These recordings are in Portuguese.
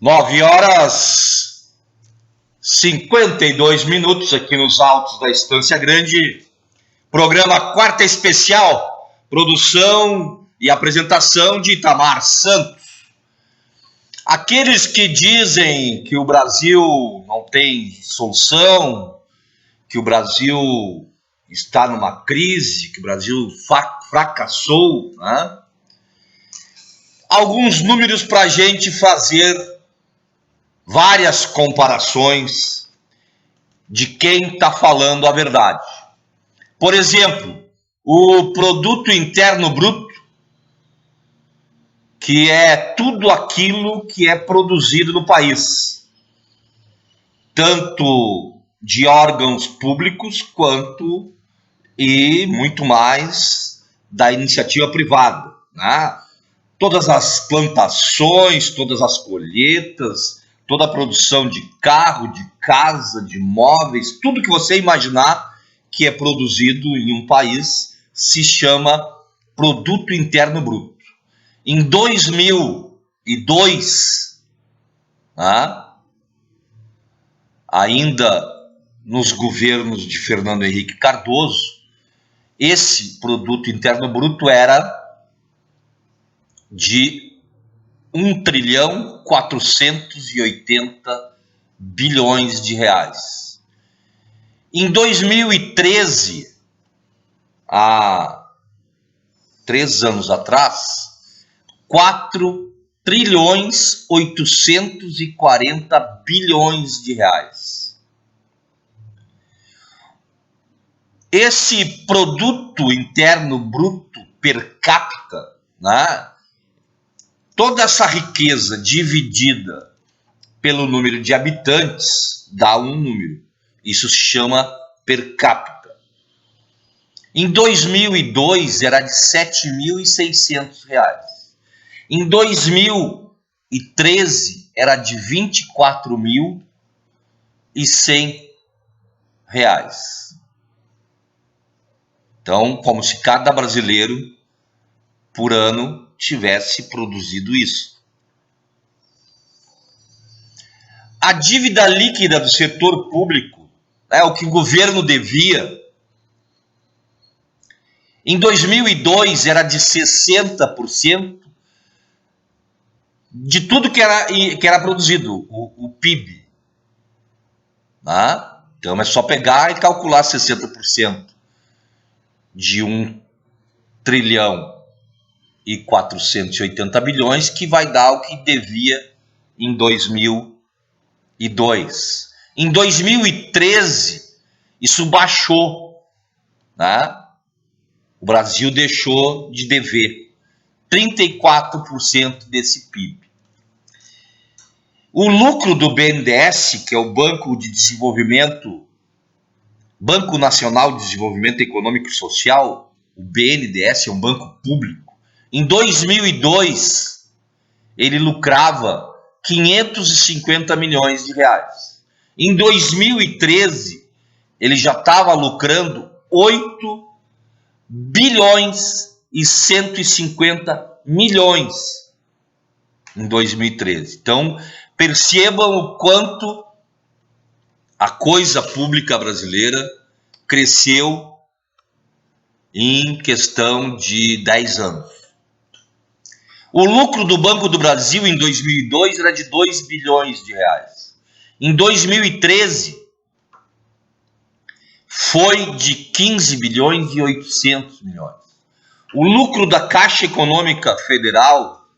9h52 aqui nos altos da Estância Grande. Programa Quarta Especial, produção e apresentação de Itamar Santos. Aqueles que dizem que o Brasil não tem solução, que o Brasil está numa crise, que o Brasil fracassou, né? Alguns números para a gente fazer várias comparações de quem está falando a verdade. Por exemplo, o produto interno bruto, que é tudo aquilo que é produzido no país, tanto de órgãos públicos quanto e muito mais da iniciativa privada, né? Todas as plantações, todas as colheitas, toda a produção de carro, de casa, de móveis, tudo que você imaginar que é produzido em um país se chama Produto Interno Bruto. Em 2002, né, ainda nos governos de Fernando Henrique Cardoso, esse Produto Interno Bruto era de 1.480 bilhões de reais. Em 2013, há 3 anos atrás, 4.840 bilhões de reais. Esse produto interno bruto per capita, né? Toda essa riqueza dividida pelo número de habitantes dá um número. Isso se chama per capita. Em 2002 era de R$ 7.600. Em 2013 era de R$ 24.100. Então, como se cada brasileiro por ano tivesse produzido isso. A dívida líquida do setor público, o que o governo devia, em 2002 era de 60% de tudo que era produzido, o PIB. Tá? Então é só pegar e calcular 60% de 1.480 bilhões, que vai dar o que devia em 2002. Em 2013, isso baixou, né? O Brasil deixou de dever 34% desse PIB. O lucro do BNDES, que é o Banco Nacional de Desenvolvimento Econômico e Social, o BNDES é um banco público. Em 2002, ele lucrava 550 milhões de reais. Em 2013, ele já estava lucrando 8.150 bilhões em 2013. Então, percebam o quanto a coisa pública brasileira cresceu em questão de 10 anos. O lucro do Banco do Brasil em 2002 era de 2 bilhões de reais. Em 2013, foi de 15 bilhões e 800 milhões. O lucro da Caixa Econômica Federal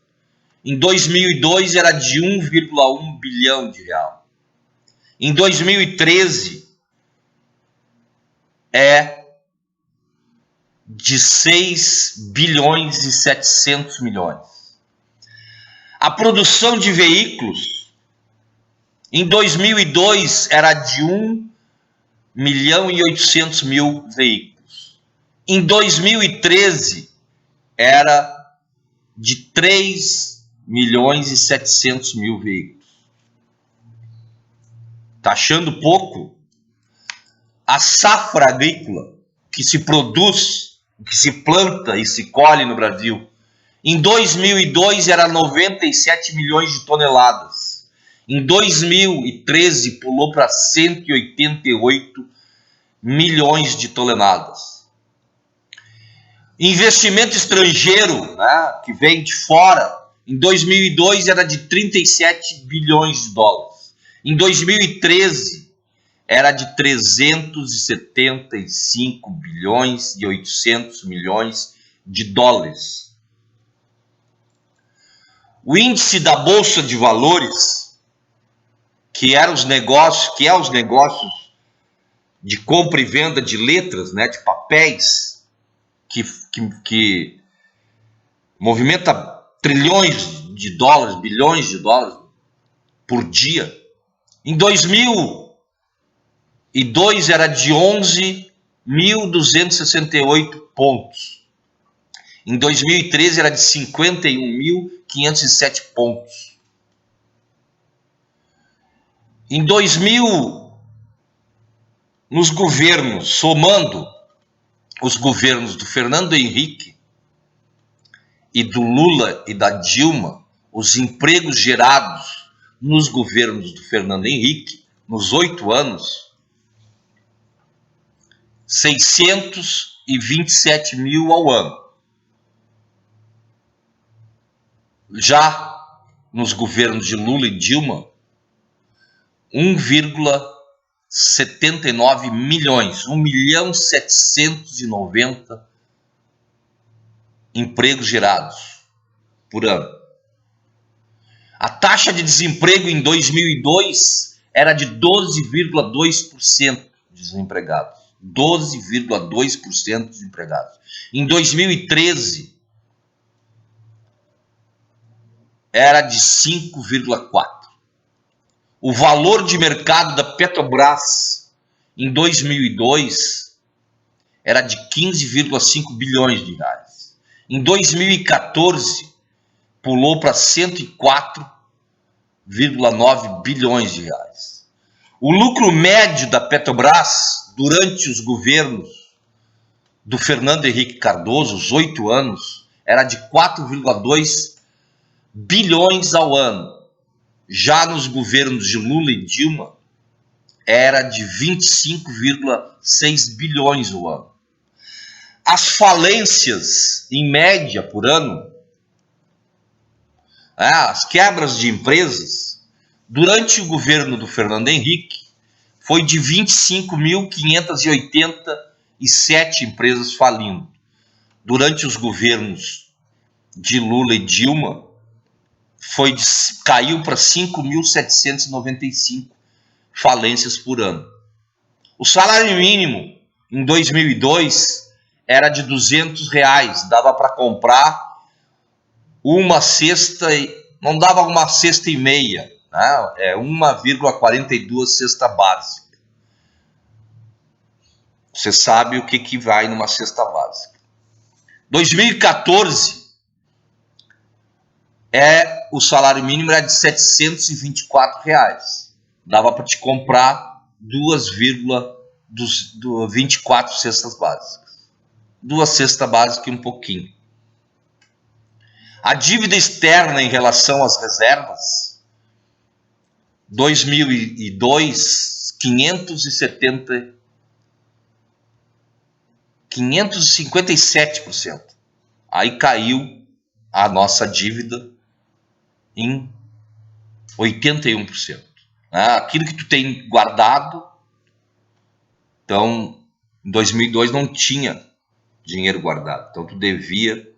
em 2002 era de 1,1 bilhão de real. Em 2013 é de 6 bilhões e 700 milhões. A produção de veículos em 2002 era de 1.800.000 veículos. Em 2013 era de 3.700.000 veículos. Tá achando pouco? A safra agrícola que se produz, que se planta e se colhe no Brasil, em 2002 era 97 milhões de toneladas. Em 2013 pulou para 188 milhões de toneladas. Investimento estrangeiro, né, que vem de fora, em 2002 era de 37 bilhões de dólares. Em 2013 era de 375 bilhões e 800 milhões de dólares. O índice da Bolsa de Valores, que é os negócios de compra e venda de letras, né, de papéis, que movimenta trilhões de dólares, bilhões de dólares por dia. Em 2002 era de 11.268 pontos. Em 2013 era de 51.507 pontos. Em 2000, nos governos, somando os governos do Fernando Henrique e do Lula e da Dilma, os empregos gerados nos governos do Fernando Henrique, nos 8 anos, 627 mil ao ano. Já nos governos de Lula e Dilma, 1,79 milhões, 1.790 empregos gerados por ano. A taxa de desemprego em 2002 era de 12,2% de desempregados. 12,2% de desempregados. Em 2013 era de 5,4%. O valor de mercado da Petrobras em 2002 era de 15,5 bilhões de reais. Em 2014 pulou para 104,9 bilhões de reais. O lucro médio da Petrobras durante os governos do Fernando Henrique Cardoso, os 8 anos, era de 4,2 bilhões ao ano. Já nos governos de Lula e Dilma, era de 25,6 bilhões ao ano. As falências, em média, por ano, as quebras de empresas, durante o governo do Fernando Henrique, foi de 25.587 empresas falindo. Durante os governos de Lula e Dilma, caiu para 5.795 falências por ano. O salário mínimo em 2002 era de R$200, dava para comprar uma cesta, não dava uma cesta e meia, né? 1,42 cesta básica. Você sabe o que vai numa cesta básica. 2014 o salário mínimo era de R$724. Dava para te comprar 2,24 cestas básicas. 2 cestas básicas e um pouquinho. A dívida externa em relação às reservas, 2002, 557%. Aí caiu a nossa dívida em 81%. Aquilo que tu tem guardado, então, em 2002 não tinha dinheiro guardado, então tu devia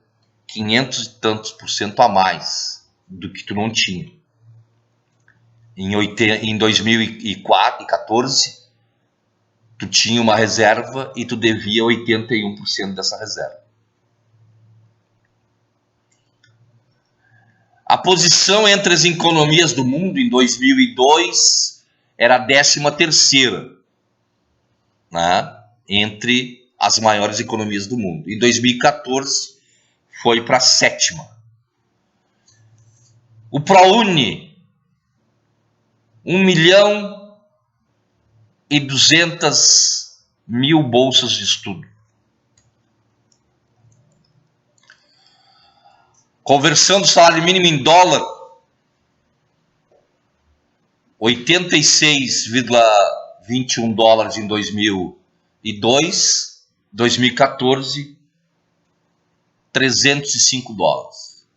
500 e tantos % a mais do que tu não tinha. Em 2014, tu tinha uma reserva e tu devia 81% dessa reserva. A posição entre as economias do mundo em 2002 era a 13ª, né, entre as maiores economias do mundo. Em 2014 foi para a 7ª. O ProUni, 1.200.000 bolsas de estudo. Conversão do salário mínimo em dólar, 86,21 dólares em 2002, 2014, 305 dólares.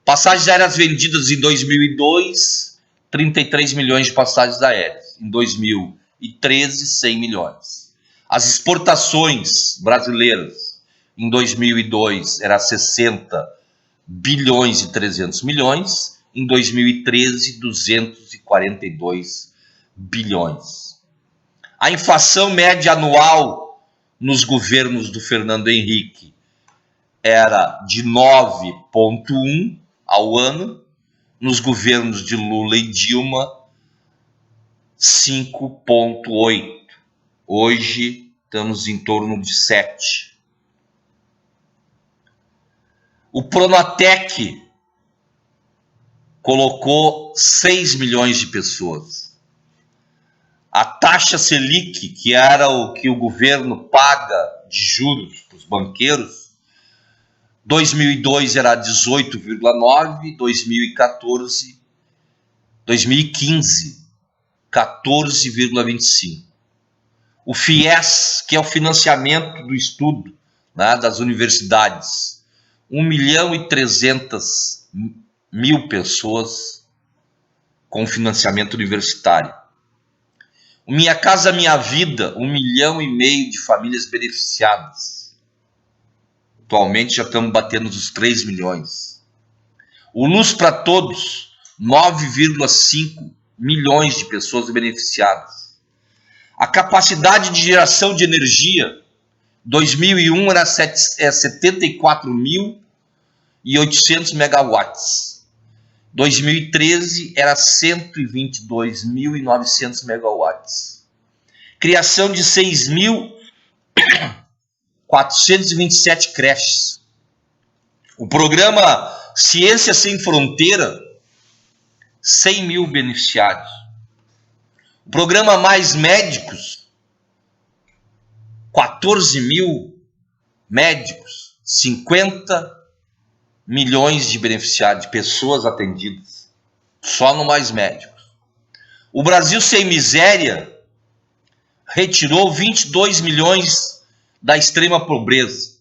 Passagens aéreas vendidas em 2002, 33 milhões de passagens aéreas. Em 2013, 100 milhões. As exportações brasileiras em 2002 era 60 bilhões e 300 milhões. Em 2013, 242 bilhões. A inflação média anual nos governos do Fernando Henrique era de 9,1 ao ano, nos governos de Lula e Dilma, 5,8. Hoje estamos em torno de 7. O Pronatec colocou 6 milhões de pessoas. A taxa Selic, que era o que o governo paga de juros para os banqueiros, 2002 era 18,9, 2015, 14,25. O FIES, que é o financiamento do estudo, né, das universidades, 1.300.000 pessoas com financiamento universitário. O Minha Casa Minha Vida, 1,5 milhão de famílias beneficiadas. Atualmente já estamos batendo os 3 milhões. O Luz para Todos, 9,5 milhões de pessoas beneficiadas. A capacidade de geração de energia, 2001 era 74.800 megawatts. 2013 era 122.900 megawatts. Criação de 6.427 creches. O programa Ciência Sem Fronteira, 100 mil beneficiários. O programa Mais Médicos, 14 mil médicos, 50 milhões de beneficiários, de pessoas atendidas, só no Mais Médicos. O Brasil Sem Miséria retirou 22 milhões da extrema pobreza.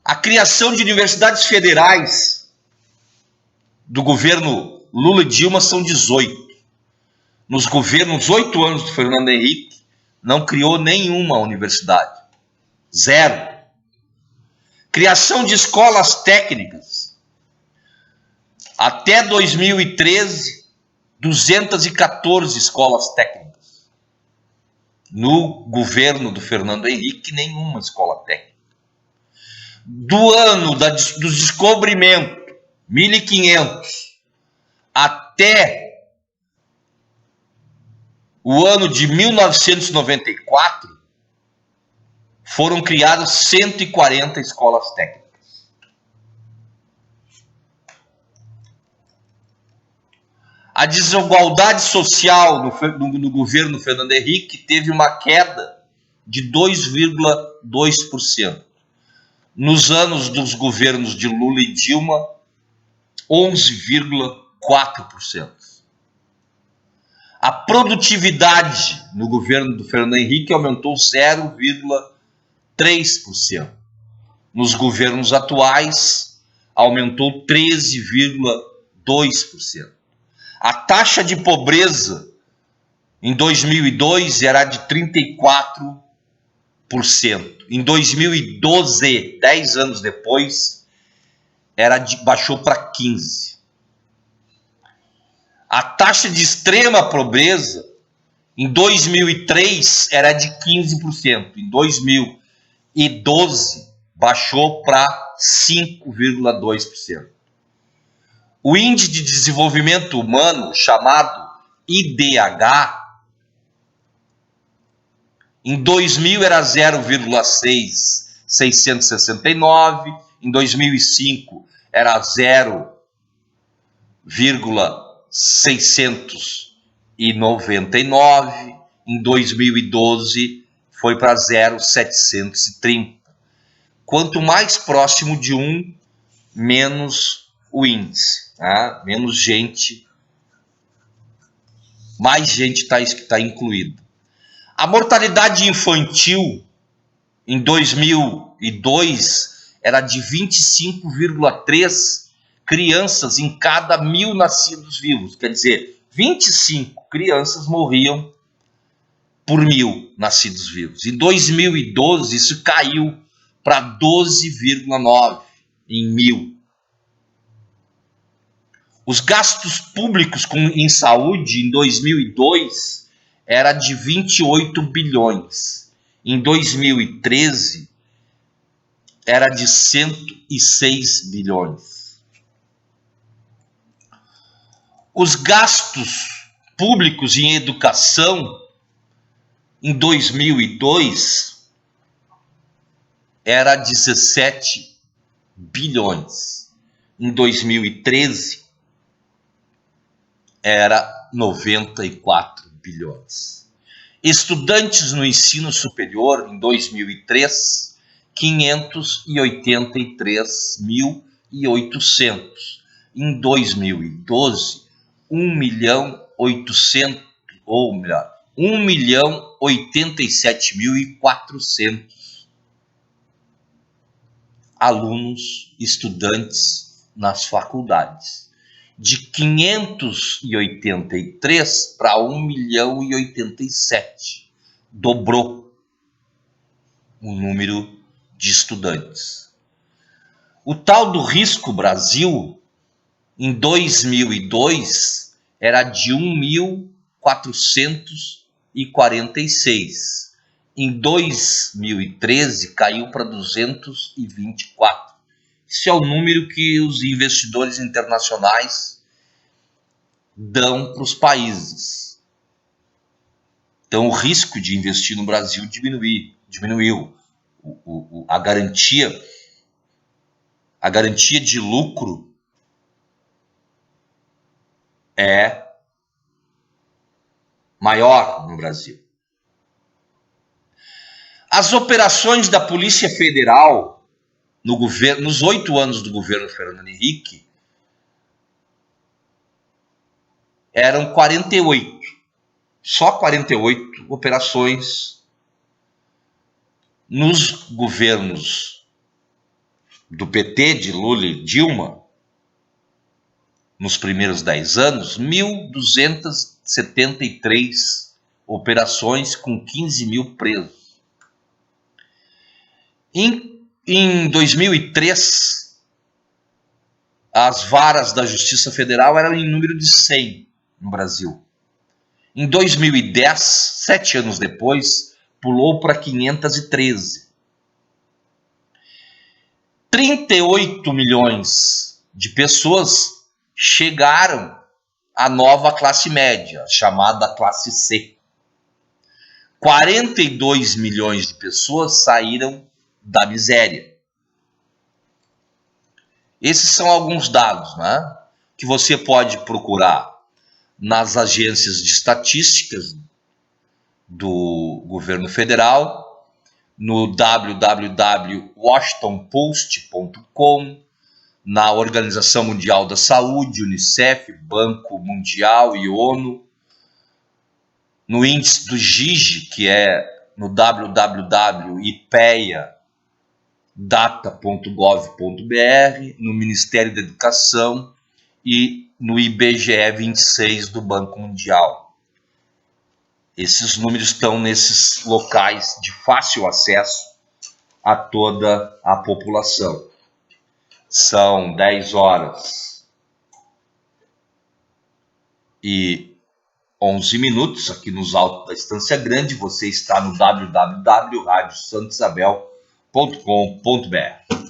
A criação de universidades federais do governo Lula e Dilma são 18. Nos governos 8 anos do Fernando Henrique, não criou nenhuma universidade. 0. Criação de escolas técnicas. Até 2013, 214 escolas técnicas. No governo do Fernando Henrique, nenhuma escola técnica. Do ano do descobrimento, 1500, até o ano de 1994, foram criadas 140 escolas técnicas. A desigualdade social no governo Fernando Henrique teve uma queda de 2,2%. Nos anos dos governos de Lula e Dilma, 11,4%. A produtividade no governo do Fernando Henrique aumentou 0,3%. Nos governos atuais, aumentou 13,2%. A taxa de pobreza em 2002 era de 34%. Em 2012, 10 anos depois, baixou para 15%. A taxa de extrema pobreza em 2003 era de 15%. Em 2012 baixou para 5,2%. O Índice de Desenvolvimento Humano, chamado IDH, em 2000 era 0,669, em 2005 era 0,699, em 2012 foi para 0,730. Quanto mais próximo de 1, menos o índice, tá? Menos gente mais gente está incluída. A mortalidade infantil em 2002 era de 25,3 crianças em cada 1.000 nascidos vivos. Quer dizer, 25 crianças morriam por 1.000 nascidos vivos. Em 2012, isso caiu para 12,9 em 1.000. Os gastos públicos em saúde em 2002 era de 28 bilhões. Em 2013, era de 106 bilhões. Os gastos públicos em educação em 2002 era 17 bilhões. Em 2013 era 94 bilhões. Estudantes no ensino superior em 2003, 583.800. Em 2012, 1.087.400 alunos, estudantes nas faculdades. De 583 para 1.087. Dobrou o número de estudantes. O tal do Risco Brasil, em 2002, era de 1.446. Em 2013, caiu para 224. Esse é o número que os investidores internacionais dão para os países. Então, o risco de investir no Brasil diminuiu. A garantia de lucro é maior no Brasil. As operações da Polícia Federal nos 8 anos do governo Fernando Henrique eram 48. Só 48 operações. Nos governos do PT, de Lula e Dilma, nos primeiros 10 anos, 1.273 operações com 15 mil presos. Em 2003, as varas da Justiça Federal eram em número de 100 no Brasil. Em 2010, 7 anos depois, pulou para 513. 38 milhões de pessoas chegaram à nova classe média, chamada classe C. 42 milhões de pessoas saíram da miséria. Esses são alguns dados, né, que você pode procurar nas agências de estatísticas do governo federal, no www.washingtonpost.com, na Organização Mundial da Saúde, Unicef, Banco Mundial e ONU, no índice do GIGE, que é no www.ipeia.data.gov.br, no Ministério da Educação e no IBGE 26 do Banco Mundial. Esses números estão nesses locais de fácil acesso a toda a população. São 10 horas e 11 minutos aqui nos altos da Estância Grande. Você está no www.radiosantosabel.com.br.